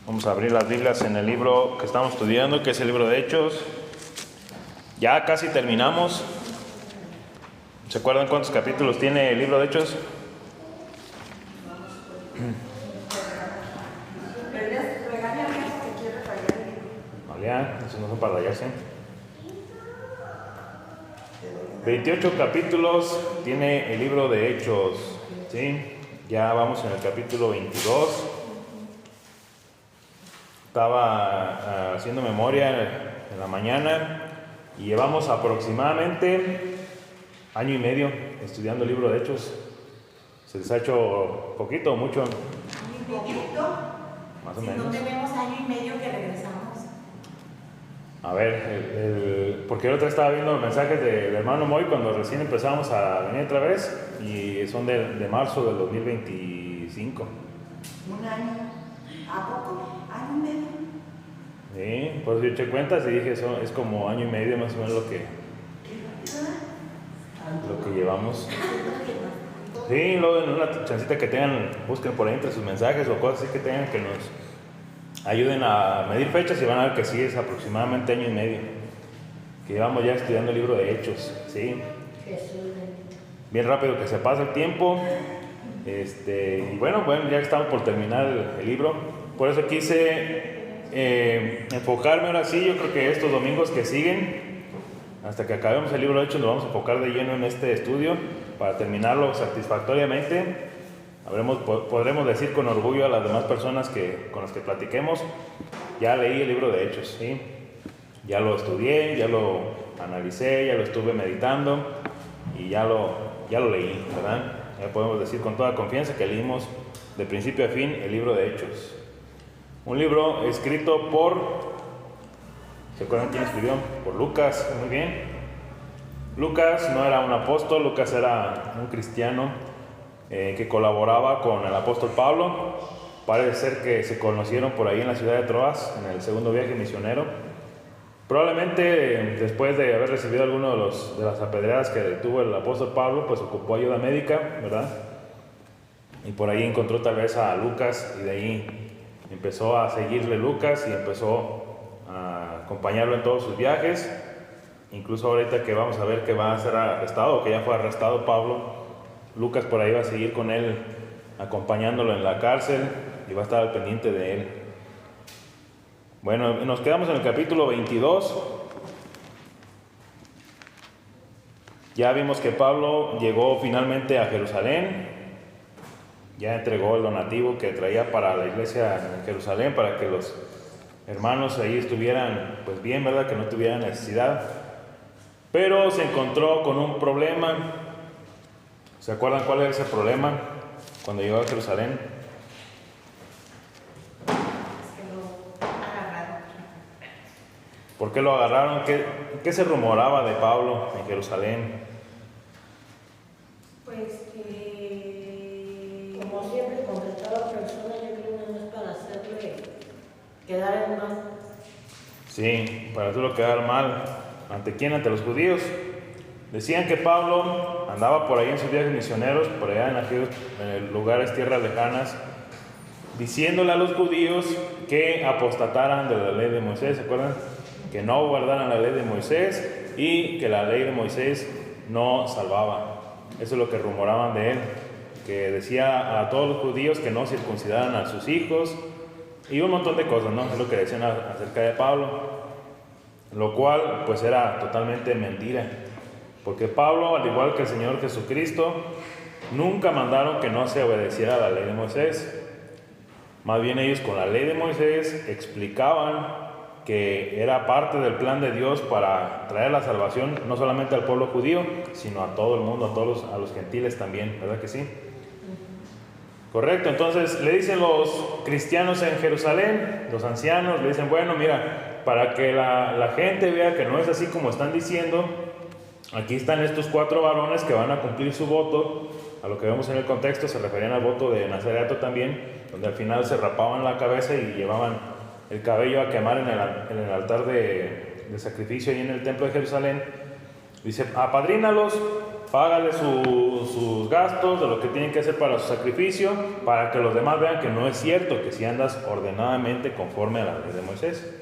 Vamos a abrir las Biblias en el libro que estamos estudiando, que es el libro de Hechos. Ya casi terminamos. ¿Se acuerdan cuántos capítulos tiene el libro de Hechos? Vale, eso no son para rayarse. 28 capítulos tiene el libro de Hechos, ¿sí? Ya vamos en el capítulo 22. Estaba haciendo memoria en la mañana y llevamos aproximadamente año y medio estudiando el libro de Hechos. ¿Se les ha hecho poquito o mucho? Poquito. Más o Si menos. no tenemos año y medio que regresamos. A ver, porque yo otra estaba viendo mensajes del hermano Moy cuando recién empezamos a venir otra vez y son de marzo del 2025. Un año. ¿A poco? ¿Año y medio? Sí, por eso yo eché cuentas y dije, eso es como año y medio más o menos lo que llevamos. Sí, luego en una chancita que tengan, busquen por ahí entre sus mensajes o cosas así que tengan que nos ayuden a medir fechas y van a ver que sí es aproximadamente año y medio que llevamos ya estudiando el libro de Hechos, ¿sí? Bien rápido que se pasa el tiempo. Y bueno, ya estamos por terminar el libro. Por eso quise enfocarme ahora sí. Yo creo que estos domingos que siguen, hasta que acabemos el libro de Hechos, nos vamos a enfocar de lleno en este estudio para terminarlo satisfactoriamente. Podremos decir con orgullo a las demás personas con las que platiquemos: ya leí el libro de Hechos, ¿sí? Ya lo estudié, ya lo analicé, ya lo estuve meditando y ya lo leí, ¿verdad? Ya podemos decir con toda confianza que leímos de principio a fin el libro de Hechos. Un libro escrito por, ¿se acuerdan quién escribió? Por Lucas, muy bien. Lucas no era un apóstol, Lucas era un cristiano que colaboraba con el apóstol Pablo. Parece ser que se conocieron por ahí en la ciudad de Troas, en el segundo viaje misionero. Probablemente después de haber recibido alguno de las apedreadas que tuvo el apóstol Pablo, pues ocupó ayuda médica, ¿verdad? Y por ahí encontró tal vez a Lucas y de ahí empezó a seguirle Lucas y empezó a acompañarlo en todos sus viajes. Incluso ahorita que vamos a ver que va a ser arrestado, que ya fue arrestado Pablo, Lucas por ahí va a seguir con él, acompañándolo en la cárcel y va a estar al pendiente de él. Bueno, nos quedamos en el capítulo 22. Ya vimos que Pablo llegó finalmente a Jerusalén. Ya entregó el donativo que traía para la iglesia en Jerusalén, para que los hermanos ahí estuvieran pues bien, ¿verdad? Que no tuvieran necesidad. Pero se encontró con un problema. ¿Se acuerdan cuál era ese problema cuando llegó a Jerusalén? ¿Por qué lo agarraron? ¿Qué se rumoraba de Pablo en Jerusalén? Pues que... Como siempre, contra toda persona, yo creo que no es para hacerle quedar en mal. Sí, para hacerlo quedar mal. ¿Ante quién? Ante los judíos. Decían que Pablo andaba por ahí en sus viajes misioneros, por allá en aquellos lugares, tierras lejanas, diciéndole a los judíos que apostataran de la ley de Moisés. ¿Se acuerdan? Que no guardaran la ley de Moisés y que la ley de Moisés no salvaba. Eso es lo que rumoraban de él, que decía a todos los judíos que no circuncidaran a sus hijos y un montón de cosas, ¿no? Es lo que decían acerca de Pablo, lo cual pues era totalmente mentira, porque Pablo, al igual que el Señor Jesucristo, nunca mandaron que no se obedeciera a la ley de Moisés. Más bien ellos con la ley de Moisés explicaban que era parte del plan de Dios para traer la salvación no solamente al pueblo judío, sino a todo el mundo, a los gentiles también, ¿verdad que sí? Correcto. Entonces le dicen los cristianos en Jerusalén, los ancianos, le dicen: bueno, mira, para que la gente vea que no es así como están diciendo, aquí están estos 4 varones que van a cumplir su voto. A lo que vemos en el contexto se referían al voto de Nazareato también, donde al final se rapaban la cabeza y llevaban el cabello a quemar en el altar de sacrificio ahí en el templo de Jerusalén. Dice: apadrínalos págale sus gastos, de lo que tienen que hacer para su sacrificio, para que los demás vean que no es cierto, que si andas ordenadamente conforme a la ley de Moisés.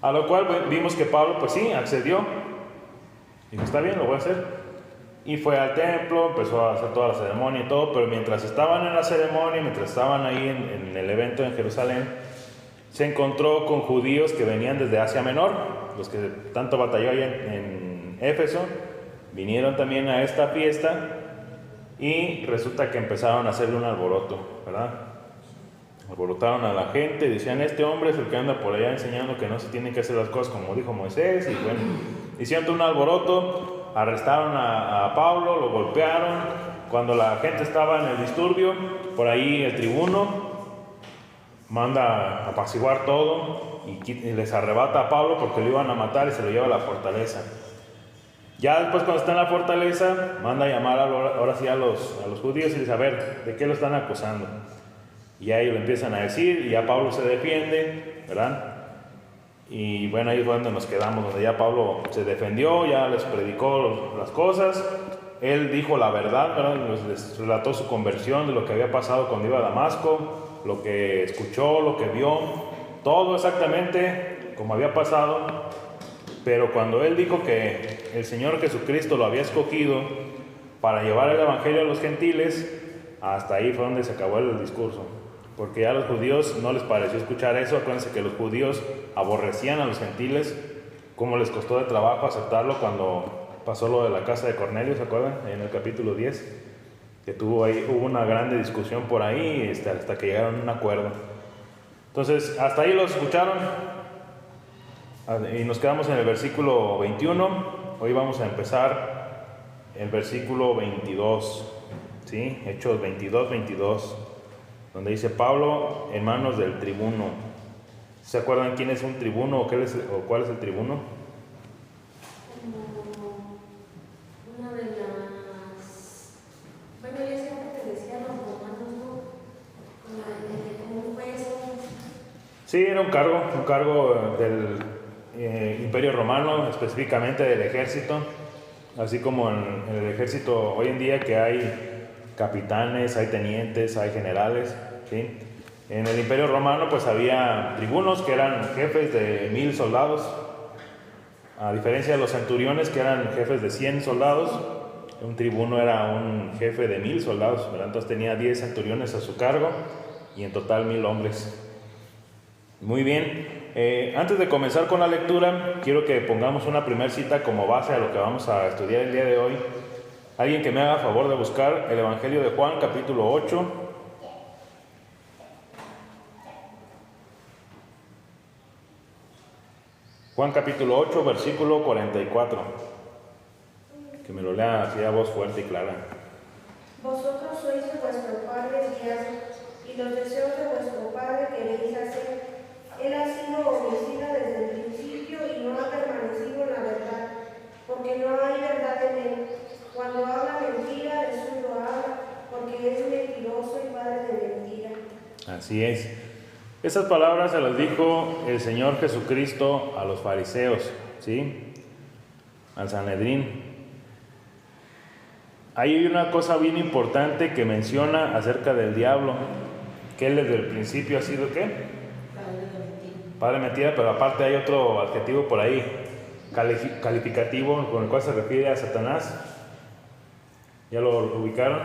A lo cual vimos que Pablo, pues sí, accedió. Dijo, está bien, lo voy a hacer. Y fue al templo, empezó a hacer toda la ceremonia y todo, pero mientras estaban en la ceremonia, mientras estaban ahí en el evento en Jerusalén, se encontró con judíos que venían desde Asia Menor, los que tanto batalló allá en Éfeso, vinieron también a esta fiesta y resulta que empezaron a hacerle un alboroto, ¿verdad? Alborotaron a la gente, decían, este hombre es el que anda por allá enseñando que no se tienen que hacer las cosas como dijo Moisés, y bueno, hicieron un alboroto, arrestaron a Pablo, lo golpearon. Cuando la gente estaba en el disturbio, por ahí el tribuno manda a apaciguar todo y les arrebata a Pablo porque lo iban a matar y se lo lleva a la fortaleza. Ya después, cuando está en la fortaleza, manda a llamar ahora sí a los judíos y dice, a ver, ¿de qué lo están acusando? Y a ellos le empiezan a decir, y ya Pablo se defiende, ¿verdad? Y bueno, ahí es donde nos quedamos, donde ya Pablo se defendió, ya les predicó las cosas. Él dijo la verdad, ¿verdad? Les relató su conversión, de lo que había pasado cuando iba a Damasco, lo que escuchó, lo que vio, todo exactamente como había pasado. Pero cuando él dijo que el Señor Jesucristo lo había escogido para llevar el Evangelio a los gentiles, hasta ahí fue donde se acabó el discurso. Porque ya a los judíos no les pareció escuchar eso. Acuérdense que los judíos aborrecían a los gentiles, como les costó de trabajo aceptarlo cuando pasó lo de la casa de Cornelio, ¿se acuerdan? En el capítulo 10, que hubo una grande discusión por ahí hasta que llegaron a un acuerdo. Entonces, hasta ahí los escucharon. Y nos quedamos en el versículo 21. Hoy vamos a empezar el versículo 22, ¿sí? Hechos 22, donde dice Pablo en manos del tribuno. ¿Se acuerdan quién es un tribuno o cuál es el tribuno? Una de las... Bueno, yo siempre te decía los romanos, ¿no? Como un juez. Sí, era un cargo del Imperio Romano, específicamente del ejército, así como en el ejército hoy en día, que hay capitanes, hay tenientes, hay generales, ¿sí? En el Imperio Romano pues había tribunos que eran jefes de 1000 soldados, a diferencia de los centuriones que eran jefes de 100 soldados. Un tribuno era un jefe de 1000 soldados, ¿verdad? Entonces tenía 10 centuriones a su cargo y en total 1000 hombres. Muy bien, antes de comenzar con la lectura, quiero que pongamos una primera cita como base a lo que vamos a estudiar el día de hoy. Alguien que me haga favor de buscar el Evangelio de Juan, capítulo 8. Juan capítulo 8, versículo 44. Que me lo lea así a voz fuerte y clara. Vosotros sois de vuestro padre Díaz, y los deseos de vuestro padre queréis hacer. Él ha sido homicida desde el principio y no ha permanecido en la verdad, porque no hay verdad en él. Cuando habla mentira, de suyo habla, porque es mentiroso y padre de mentira. Así es. Esas palabras se las dijo el Señor Jesucristo a los fariseos, ¿sí? Al Sanedrín. Hay una cosa bien importante que menciona acerca del diablo, que él desde el principio ha sido, ¿qué? Padre de mentira, pero aparte hay otro adjetivo por ahí, calificativo, con el cual se refiere a Satanás. ¿Ya lo ubicaron?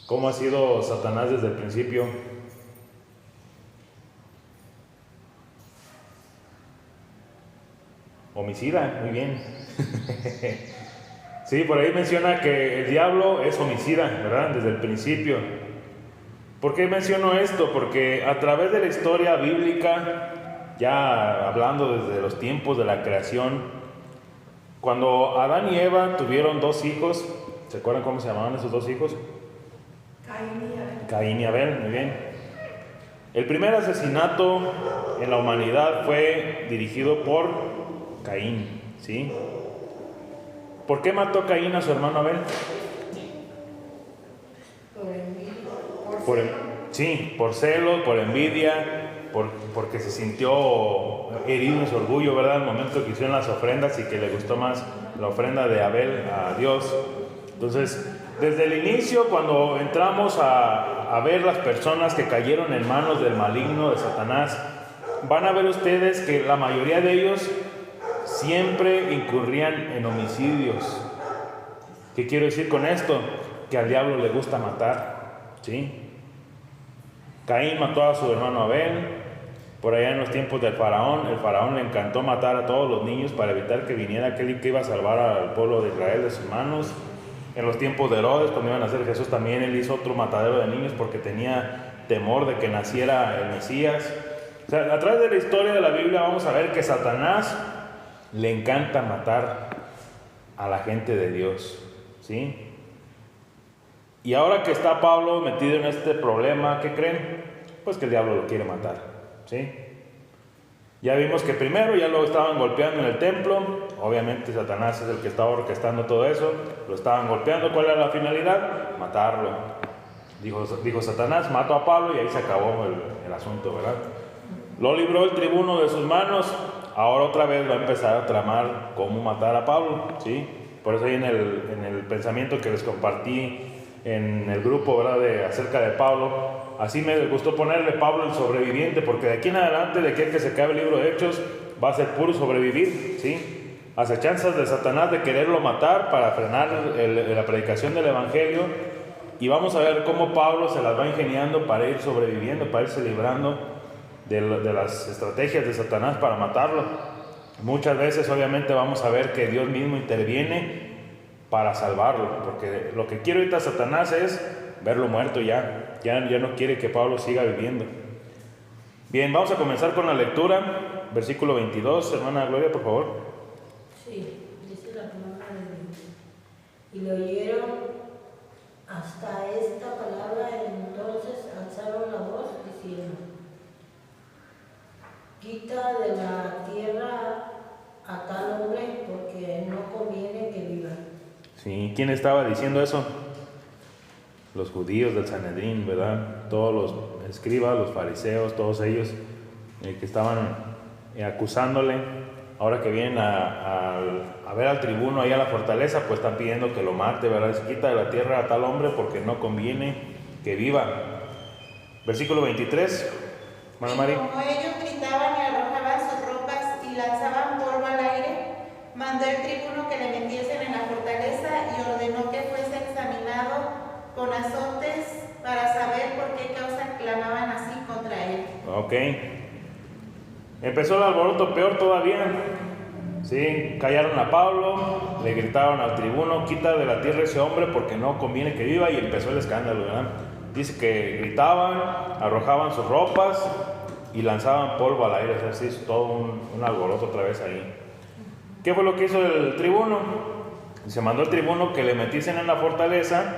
¿Cómo ha sido Satanás desde el principio? Homicida, muy bien. Sí, por ahí menciona que el diablo es homicida, ¿verdad? Desde el principio. ¿Por qué menciono esto? Porque a través de la historia bíblica, ya hablando desde los tiempos de la creación, cuando Adán y Eva tuvieron 2 hijos, ¿se acuerdan cómo se llamaban esos 2 hijos? Caín y Abel, muy bien. El primer asesinato en la humanidad fue dirigido por Caín, ¿sí? ¿Por qué mató Caín a su hermano Abel? Por envidia. Sí, por celos, por envidia, porque se sintió herido en su orgullo, ¿verdad? Al momento que hicieron las ofrendas y que le gustó más la ofrenda de Abel a Dios. Entonces, desde el inicio, cuando entramos a ver las personas que cayeron en manos del maligno, de Satanás, van a ver ustedes que la mayoría de ellos siempre incurrían en homicidios. ¿Qué quiero decir con esto? Que al diablo le gusta matar, ¿sí? Caín mató a su hermano Abel. Por allá en los tiempos del faraón, el faraón le encantó matar a todos los niños para evitar que viniera aquel que iba a salvar al pueblo de Israel de sus manos. En los tiempos de Herodes, cuando iban a nacer Jesús, también él hizo otro matadero de niños porque tenía temor de que naciera el Mesías. O sea, a través de la historia de la Biblia vamos a ver que Satanás le encanta matar a la gente de Dios, ¿sí? Y ahora que está Pablo metido en este problema, ¿qué creen? Pues que el diablo lo quiere matar, ¿sí? Ya vimos que primero ya lo estaban golpeando en el templo. Obviamente Satanás es el que estaba orquestando todo eso. Lo estaban golpeando. ¿Cuál era la finalidad? Matarlo. Dijo Satanás, mato a Pablo y ahí se acabó el asunto, ¿verdad? Lo libró el tribuno de sus manos. Ahora otra vez va a empezar a tramar cómo matar a Pablo, ¿sí? Por eso ahí en el pensamiento que les compartí en el grupo, ¿verdad? Acerca de Pablo, así me gustó ponerle Pablo el sobreviviente, porque de aquí en adelante, de aquí a que se acabe el libro de Hechos, va a ser puro sobrevivir, ¿sí? Acechanzas de Satanás de quererlo matar para frenar la predicación del evangelio, y vamos a ver cómo Pablo se las va ingeniando para ir sobreviviendo, para irse librando de las estrategias de Satanás para matarlo. Muchas veces obviamente vamos a ver que Dios mismo interviene para salvarlo, porque lo que quiere ahorita Satanás es verlo muerto ya no quiere que Pablo siga viviendo. Bien, vamos a comenzar con la lectura, versículo 22, hermana Gloria, por favor. Sí, dice la palabra de Dios. Y lo oyeron hasta esta palabra, entonces alzaron la voz diciendo: quita de la tierra a tal hombre, porque no conviene que viva. Sí, ¿quién estaba diciendo eso? Los judíos del Sanedrín, ¿verdad? Todos los escribas, los fariseos, todos ellos que estaban acusándole. Ahora que vienen a ver al tribuno ahí a la fortaleza, pues están pidiendo que lo mate, ¿verdad? Se quita de la tierra a tal hombre porque no conviene que viva. Versículo 23, hermana María. Como ellos gritaban y arrojaban sus ropas y lanzaban polvo al aire, mandó el tribuno que le metiesen en la fortaleza y ordenó que fuese examinado con azotes para saber por qué causa clamaban así contra él. Ok. Empezó el alboroto peor todavía. Sí, callaron a Pablo, le gritaron al tribuno: quita de la tierra ese hombre porque no conviene que viva, y empezó el escándalo, ¿verdad? Dice que gritaban, arrojaban sus ropas y lanzaban polvo al aire. O sea, sí, es todo un alboroto otra vez ahí. ¿Qué fue lo que hizo el tribuno? Se mandó el tribuno que le metiesen en la fortaleza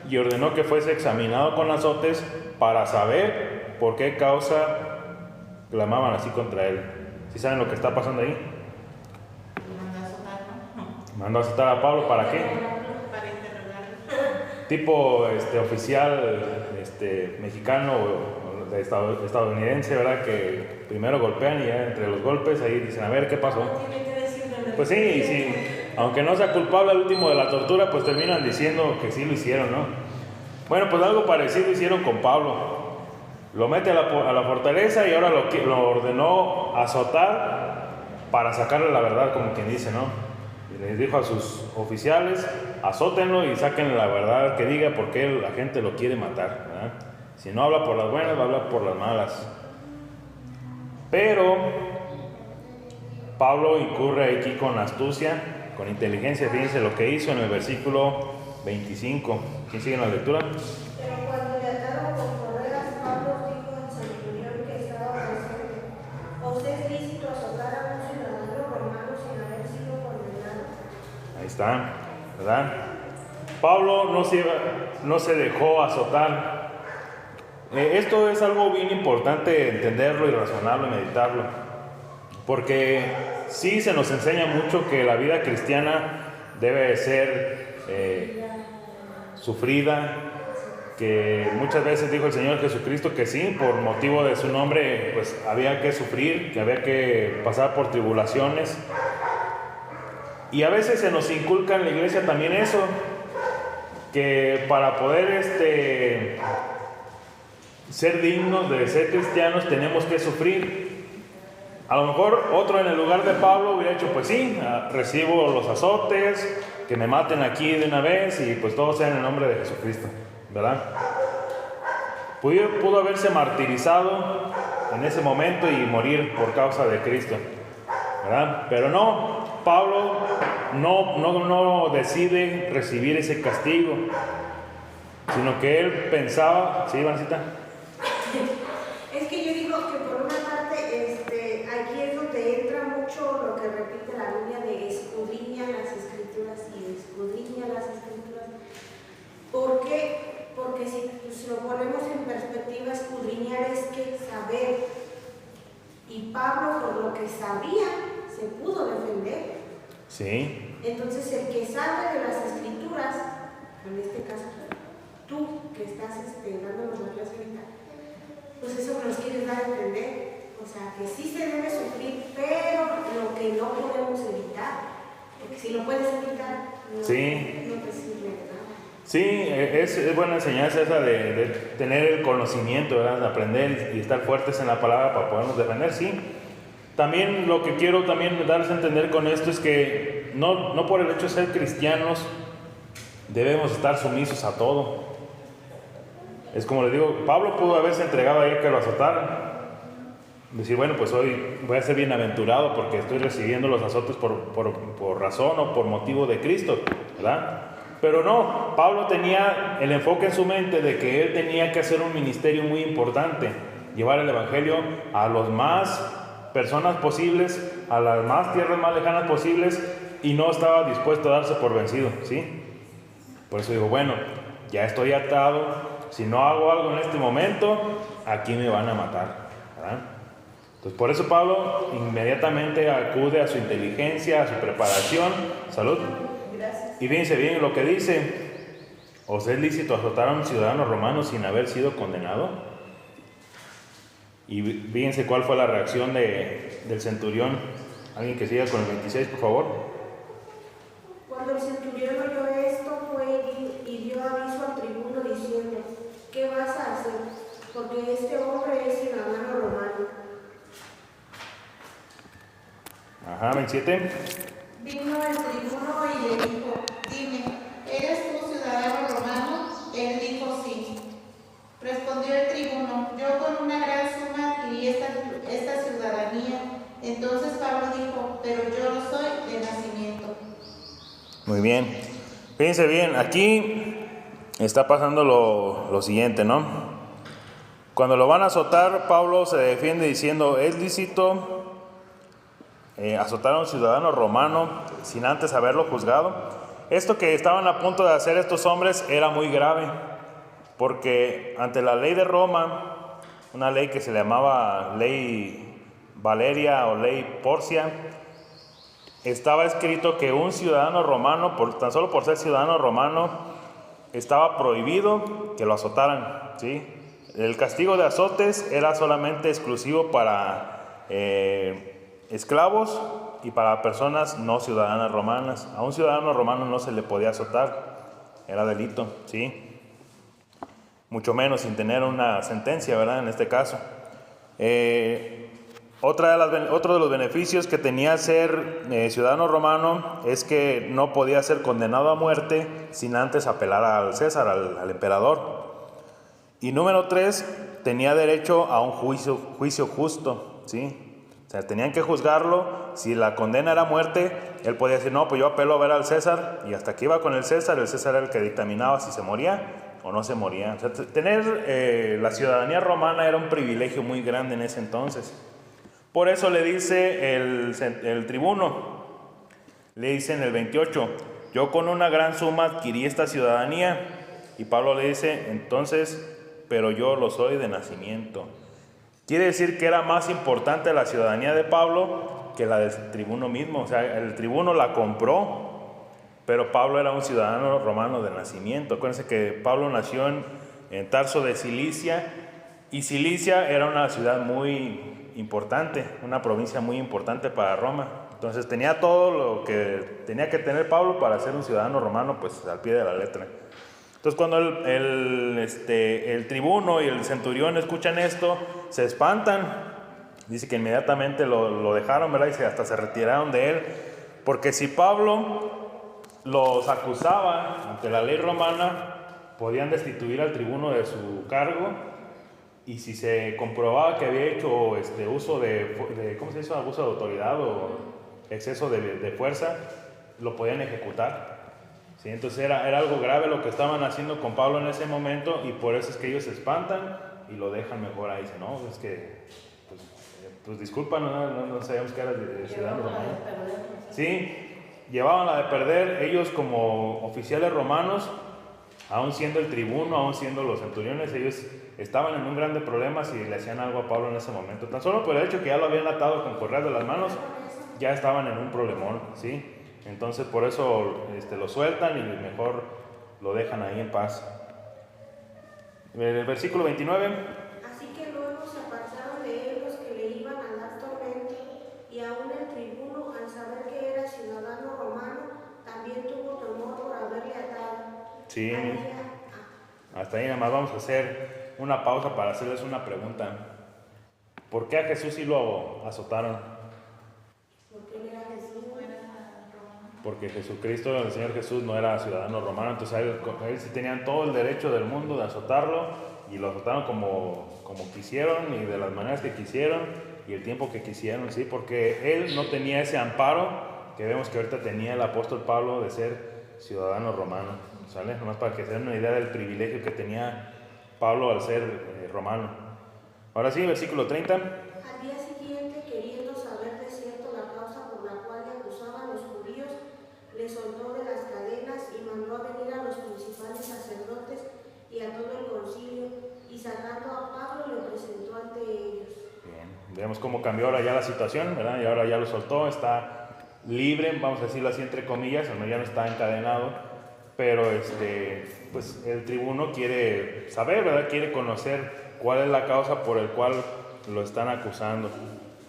y ordenó que fuese examinado con azotes para saber por qué causa clamaban así contra él. ¿Sí saben lo que está pasando ahí? Mandó a azotar, ¿no? Mandó a azotar a Pablo, ¿para qué? Para interrogarlo. Tipo oficial mexicano o estadounidense, ¿verdad? Que primero golpean y ya entre los golpes ahí dicen: a ver, ¿qué pasó? Pues sí, aunque no sea culpable al último de la tortura, pues terminan diciendo que sí lo hicieron, ¿no? Bueno, pues algo parecido hicieron con Pablo. Lo mete a la fortaleza y ahora lo ordenó azotar para sacarle la verdad, como quien dice, ¿no? Y les dijo a sus oficiales: azótenlo y sáquenle la verdad, que diga por qué la gente lo quiere matar, ¿verdad? Si no habla por las buenas, va a hablar por las malas. Pero Pablo incurre aquí con astucia, con inteligencia. Fíjense lo que hizo en el versículo 25. ¿Quién sigue en la lectura? Pero cuando le ataron con correas, Pablo dijo al centurión que estaba presente: ¿os es lícito azotar a un ciudadano romano sin haber sido condenado? Ahí está, ¿verdad? Pablo no se dejó azotar. Esto es algo bien importante entenderlo y razonarlo y meditarlo, porque sí se nos enseña mucho que la vida cristiana debe ser sufrida, que muchas veces dijo el Señor Jesucristo que sí, por motivo de su nombre, pues había que sufrir, que había que pasar por tribulaciones. Y a veces se nos inculca en la iglesia también eso, que para poder ser dignos de ser cristianos tenemos que sufrir. A lo mejor otro en el lugar de Pablo hubiera hecho, pues sí, recibo los azotes, que me maten aquí de una vez y pues todo sea en el nombre de Jesucristo, ¿verdad? Pudo haberse martirizado en ese momento y morir por causa de Cristo, ¿verdad? Pero no, Pablo no decide recibir ese castigo, sino que él pensaba, ¿sí, Vancita? Es que yo digo que por una parte, aquí es donde entra mucho lo que repite la Biblia de escudriña las Escrituras y escudriña las Escrituras. ¿Por qué? Porque si lo ponemos en perspectiva, escudriñar es que saber. Y Pablo, por lo que sabía, se pudo defender. Sí. Entonces, el que sabe de las Escrituras, en este caso, tú que estás dándonos la clase ahorita, pues eso nos quieres dar a entender. O sea, que sí se debe sufrir, pero lo que no podemos evitar. Porque si lo puedes evitar, no te sirve de nada. Sí, es buena enseñanza esa de tener el conocimiento, ¿verdad? De aprender y estar fuertes en la palabra para podernos defender, sí. También lo que quiero también darles a entender con esto es que no por el hecho de ser cristianos debemos estar sumisos a todo. Es como les digo, Pablo pudo haberse entregado ahí que lo azotaran. Decir, bueno, pues hoy voy a ser bienaventurado porque estoy recibiendo los azotes por razón o por motivo de Cristo, ¿verdad? Pero no, Pablo tenía el enfoque en su mente de que él tenía que hacer un ministerio muy importante, llevar el evangelio a las más personas posibles, a las más tierras más lejanas posibles, y no estaba dispuesto a darse por vencido, ¿sí? Por eso digo, bueno, ya estoy atado, si no hago algo en este momento, aquí me van a matar, ¿verdad? Entonces por eso Pablo inmediatamente acude a su inteligencia, a su preparación, salud. Y fíjense bien lo que dice: ¿os es lícito azotar a un ciudadano romano sin haber sido condenado? Y fíjense cuál fue la reacción del centurión. Alguien que siga con el 26, por favor. Cuando el centurión oyó esto, fue y dio aviso al tribuno diciendo: ¿qué vas a hacer? Porque este hombre es ciudadano romano. Ajá, 27. Vino el tribuno y le dijo: dime, ¿eres tú ciudadano romano? Él dijo: sí. Respondió el tribuno: yo con una gran suma adquirí esta ciudadanía. Entonces Pablo dijo: pero yo lo soy de nacimiento. Muy bien. Fíjense bien, aquí está pasando lo siguiente, ¿no? Cuando lo van a azotar, Pablo se defiende diciendo: es lícito azotar a un ciudadano romano sin antes haberlo juzgado. Esto que estaban a punto de hacer estos hombres era muy grave, porque ante la ley de Roma, una ley que se llamaba ley Valeria o ley Porcia, estaba escrito que un ciudadano romano, tan solo por ser ciudadano romano, estaba prohibido que lo azotaran, ¿sí? El castigo de azotes era solamente exclusivo para esclavos y para personas no ciudadanas romanas. A un ciudadano romano no se le podía azotar, era delito, ¿sí? Mucho menos sin tener una sentencia, ¿verdad? En este caso. Otro de los beneficios que tenía ser ciudadano romano es que no podía ser condenado a muerte sin antes apelar al César, al emperador. Y número 3, tenía derecho a un juicio justo, ¿sí? O sea, tenían que juzgarlo. Si la condena era muerte, él podía decir: no, pues yo apelo a ver al César, y hasta que iba con el César era el que dictaminaba si se moría o no se moría. O sea, tener la ciudadanía romana era un privilegio muy grande en ese entonces. Por eso le dice el tribuno, le dice en el 28: yo con una gran suma adquirí esta ciudadanía. Y Pablo le dice entonces: pero yo lo soy de nacimiento. Quiere decir que era más importante la ciudadanía de Pablo que la del tribuno mismo. O sea, el tribuno la compró, pero Pablo era un ciudadano romano de nacimiento. Acuérdense que Pablo nació en Tarso de Cilicia. Y Cilicia era una ciudad muy importante, una provincia muy importante para Roma. Entonces tenía todo lo que tenía que tener Pablo para ser un ciudadano romano, pues al pie de la letra. Entonces cuando el tribuno y el centurión escuchan esto, se espantan. Dice que inmediatamente lo dejaron, ¿verdad? Y hasta se retiraron de él. Porque si Pablo los acusaba ante la ley romana, podían destituir al tribuno de su cargo. Y si se comprobaba que había hecho uso ¿cómo se dice? Abuso de autoridad o exceso de fuerza, lo podían ejecutar. ¿Sí? Entonces era algo grave lo que estaban haciendo con Pablo en ese momento, y por eso es que ellos se espantan y lo dejan mejor ahí. Dicen, no, es que, pues disculpa, no sabíamos que eras de ciudadano romano. Sí, llevaban la de perder. Ellos como oficiales romanos, aún siendo el tribuno, aún siendo los centuriones, ellos estaban en un grande problema si le hacían algo a Pablo en ese momento. Tan solo por el hecho que ya lo habían atado con correas de las manos, ya estaban en un problemón, ¿sí? Entonces por eso lo sueltan y mejor lo dejan ahí en paz. El versículo 29. Así que luego se apartaron de él los que le iban a dar tormento, y aún el tribuno, al saber que era ciudadano romano, también tuvo temor por haberle atado. Sí, hasta ahí nada más vamos a hacer una pausa para hacerles una pregunta. ¿Por qué a Jesús sí lo azotaron? Porque él era Jesús. Porque Jesucristo, el Señor Jesús, no era ciudadano romano, entonces a él sí tenían todo el derecho del mundo de azotarlo, y lo azotaron como quisieron y de las maneras que quisieron y el tiempo que quisieron, ¿sí? Porque él no tenía ese amparo que vemos que ahorita tenía el apóstol Pablo de ser ciudadano romano, ¿sale? Nomás para que se den una idea del privilegio que tenía Pablo al ser romano. Ahora sí, versículo 30. Al día siguiente, queriendo saber de cierto la causa por la cual le acusaban los judíos, le soltó de las cadenas y mandó a venir a los principales sacerdotes y a todo el concilio, y sacando a Pablo le presentó ante ellos. Bien, vemos cómo cambió ahora ya la situación, ¿verdad? Y ahora ya lo soltó, está libre, vamos a decirlo así entre comillas, ya no está encadenado, pero pues el tribuno quiere saber, ¿verdad? Quiere conocer cuál es la causa por el cual lo están acusando.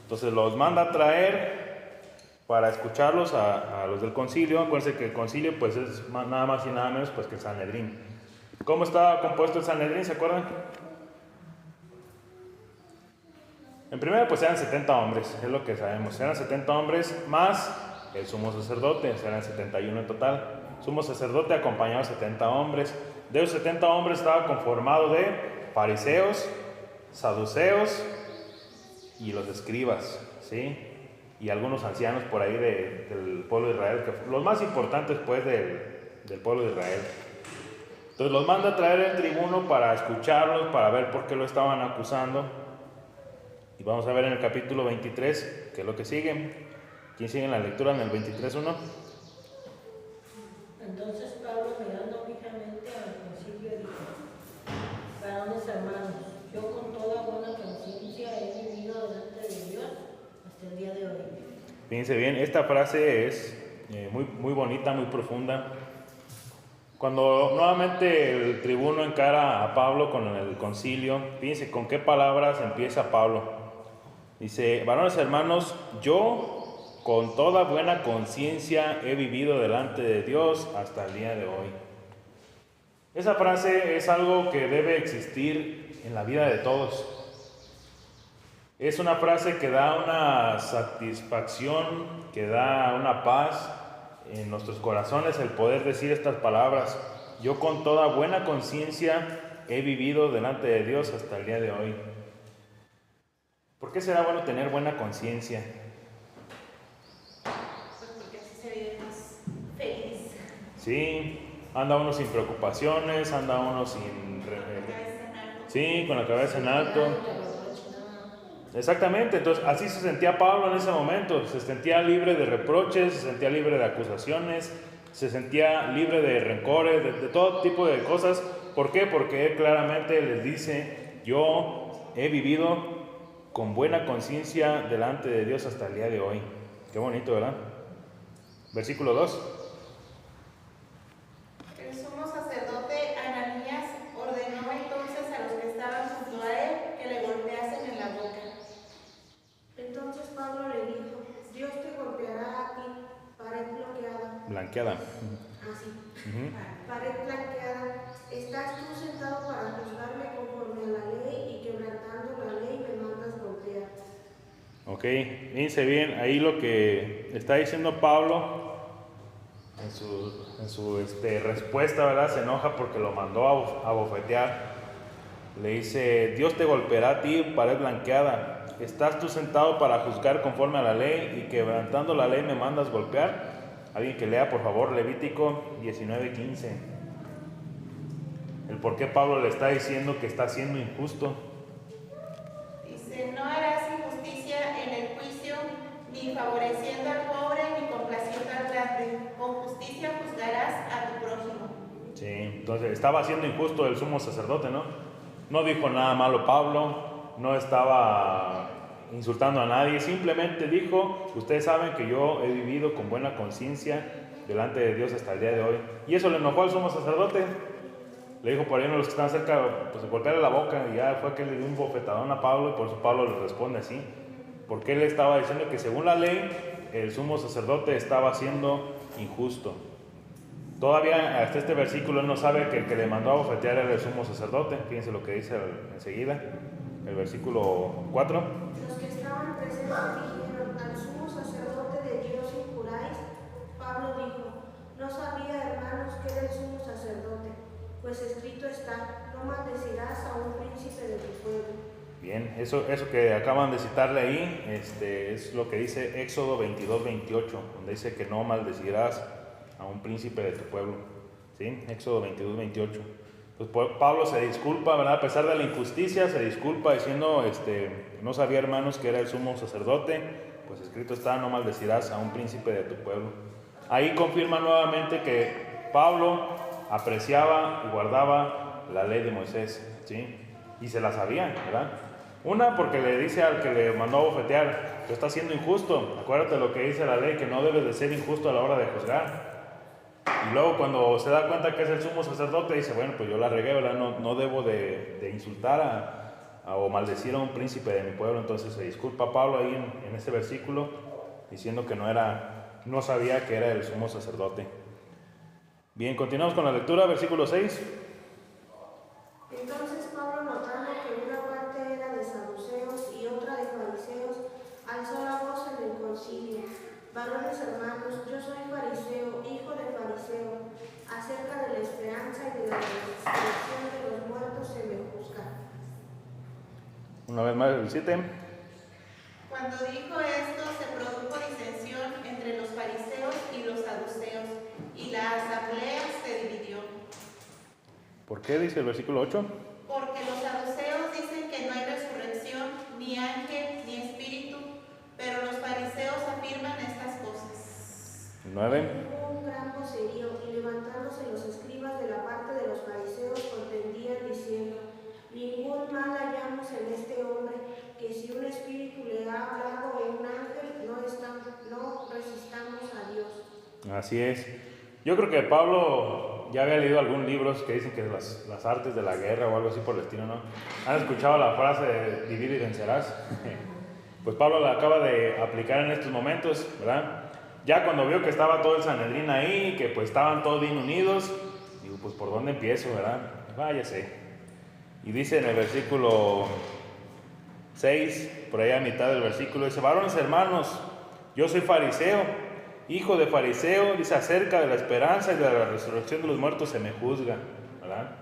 Entonces los manda a traer para escucharlos a los del concilio. Acuérdense que el concilio pues es nada más y nada menos pues que el Sanedrín. ¿Cómo estaba compuesto el Sanedrín? ¿Se acuerdan? En primero pues eran 70 hombres, es lo que sabemos. Eran 70 hombres más el sumo sacerdote, eran 71 en total. Sumo sacerdote acompañado de 70 hombres. De esos 70 hombres estaba conformado de fariseos, saduceos y los escribas, ¿sí? Y algunos ancianos por ahí del pueblo de Israel, que los más importantes pues del pueblo de Israel. Entonces los manda a traer el tribuno para escucharlos, para ver por qué lo estaban acusando. Y vamos a ver en el capítulo 23, que es lo que sigue. ¿Quién sigue en la lectura en el 23:1? Entonces Pablo, mirando fijamente al concilio, dijo: varones hermanos, yo con toda buena conciencia he vivido delante de Dios hasta el día de hoy. Fíjense bien, esta frase es muy bonita, muy profunda. Cuando nuevamente el tribuno encara a Pablo con el concilio, fíjense con qué palabras empieza Pablo. Dice: varones hermanos, yo con toda buena conciencia he vivido delante de Dios hasta el día de hoy. Esa frase es algo que debe existir en la vida de todos. Es una frase que da una satisfacción, que da una paz en nuestros corazones el poder decir estas palabras. Yo con toda buena conciencia he vivido delante de Dios hasta el día de hoy. ¿Por qué será bueno tener buena conciencia? Pues porque así se vive más feliz. Sí, anda uno sin preocupaciones, anda uno sin... Sí, con la cabeza en alto. Exactamente, entonces así se sentía Pablo en ese momento. Se sentía libre de reproches, se sentía libre de acusaciones, se sentía libre de rencores, de todo tipo de cosas. ¿Por qué? Porque él claramente les dice: yo he vivido con buena conciencia delante de Dios hasta el día de hoy. Qué bonito, ¿verdad? Versículo 2. El sumo sacerdote Ananías ordenó blanqueada. Así. Ujú. Pared blanqueada, ¿estás tú sentado para juzgarme conforme a la ley y quebrantando la ley me mandas golpear? Ok, fíjense bien, ahí lo que está diciendo Pablo en su respuesta, ¿verdad? Se enoja porque lo mandó a bofetear. Le dice, Dios te golpeará a ti, pared blanqueada. ¿Estás tú sentado para juzgar conforme a la ley y quebrantando la ley me mandas golpear? Alguien que lea, por favor, Levítico 19:15. El por qué Pablo le está diciendo que está siendo injusto. Dice, no harás injusticia en el juicio, ni favoreciendo al pobre, ni complaciendo al grande. Con justicia juzgarás a tu prójimo. Sí, entonces estaba siendo injusto el sumo sacerdote, ¿no? No dijo nada malo Pablo, no estaba insultando a nadie, simplemente dijo, ustedes saben que yo he vivido con buena conciencia delante de Dios hasta el día de hoy. Y eso le enojó al sumo sacerdote. Le dijo por ahí uno de los que estaban cerca, pues golpearle la boca, y ya fue que le dio un bofetadón a Pablo, y por eso Pablo le responde así. Porque él estaba diciendo que según la ley, el sumo sacerdote estaba siendo injusto. Todavía hasta este versículo él no sabe que el que le mandó a bofetear era el sumo sacerdote. Fíjense lo que dice enseguida, el versículo 4. Los que estaban presentes dijeron, al sumo sacerdote de Dios injuráis. Pablo dijo, no sabía, hermanos, que era el sumo sacerdote, pues escrito está, no maldecirás a un príncipe de tu pueblo. Bien, eso que acaban de citarle ahí, es lo que dice Éxodo 22:28, donde dice que no maldecirás a un príncipe de tu pueblo. ¿Sí? Éxodo 22:28. Pues Pablo se disculpa, ¿verdad? A pesar de la injusticia, se disculpa diciendo, no sabía, hermanos, que era el sumo sacerdote, pues escrito está, no maldecirás a un príncipe de tu pueblo. Ahí confirma nuevamente que Pablo apreciaba y guardaba la ley de Moisés, ¿sí? Y se la sabía, ¿verdad? Una, porque le dice al que le mandó a bofetear, tú estás siendo injusto, acuérdate lo que dice la ley, que no debes de ser injusto a la hora de juzgar. Y luego cuando se da cuenta que es el sumo sacerdote, dice, bueno, pues yo la regué, ¿verdad? No debo de insultar o maldecir a un príncipe de mi pueblo. Entonces se disculpa Pablo ahí en ese versículo, diciendo que no sabía que era el sumo sacerdote. Bien, continuamos con la lectura, versículo 6. Entonces Pablo, notando que una parte era de saduceos y otra de fariseos, alzó la voz en el concilio. Varones hermanos, yo soy fariseo, hijo de fariseo. Acerca de la esperanza y de la resurrección de los muertos se me juzga. Una vez más, el 7. Cuando dijo esto, se produjo disensión entre los fariseos y los saduceos, y la asamblea se dividió. ¿Por qué dice el versículo 8? Porque los saduceos dicen que no hay resurrección, ni ángel, ni espíritu, pero los fariseos afirman estas cosas. 9. Hubo un gran vocerío, y levantándose los escribas de la parte de los fariseos contendían diciendo, ningún mal hallamos en este hombre, que si un espíritu le ha hablado o un ángel, no resistamos a Dios. Así es. Yo creo que Pablo ya había leído algunos libros que dicen que las artes de la guerra o algo así por el estilo, ¿no? ¿Han escuchado la frase de divide y vencerás? Pues Pablo la acaba de aplicar en estos momentos, ¿verdad? Ya cuando vio que estaba todo el Sanedrín ahí, que pues estaban todos bien unidos, digo, pues ¿por dónde empiezo, verdad? Váyase. Y dice en el versículo 6, por ahí a mitad del versículo, dice, varones hermanos, yo soy fariseo, hijo de fariseo, dice, acerca de la esperanza y de la resurrección de los muertos se me juzga, ¿verdad?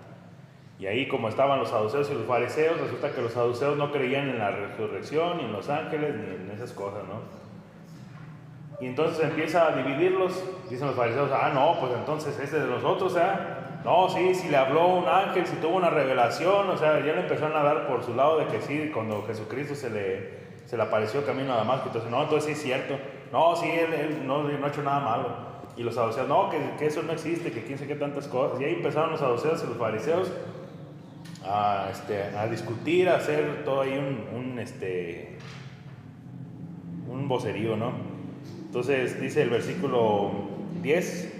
Y ahí como estaban los saduceos y los fariseos, resulta que los saduceos no creían en la resurrección, ni en los ángeles, ni en esas cosas, ¿no? Y entonces empieza a dividirlos, dicen los fariseos, no, pues entonces este de nosotros, no, sí, si le habló un ángel, si tuvo una revelación, o sea, ya le empezaron a dar por su lado de que sí, cuando Jesucristo se le apareció camino a Damasco, entonces, no, entonces sí es cierto, no, sí, él no ha hecho nada malo. Y los saduceos, no, que eso no existe, que quién sé qué tantas cosas. Y ahí empezaron los saduceos y los fariseos a discutir, a hacer todo ahí un vocerío, ¿no? Entonces dice el versículo 10,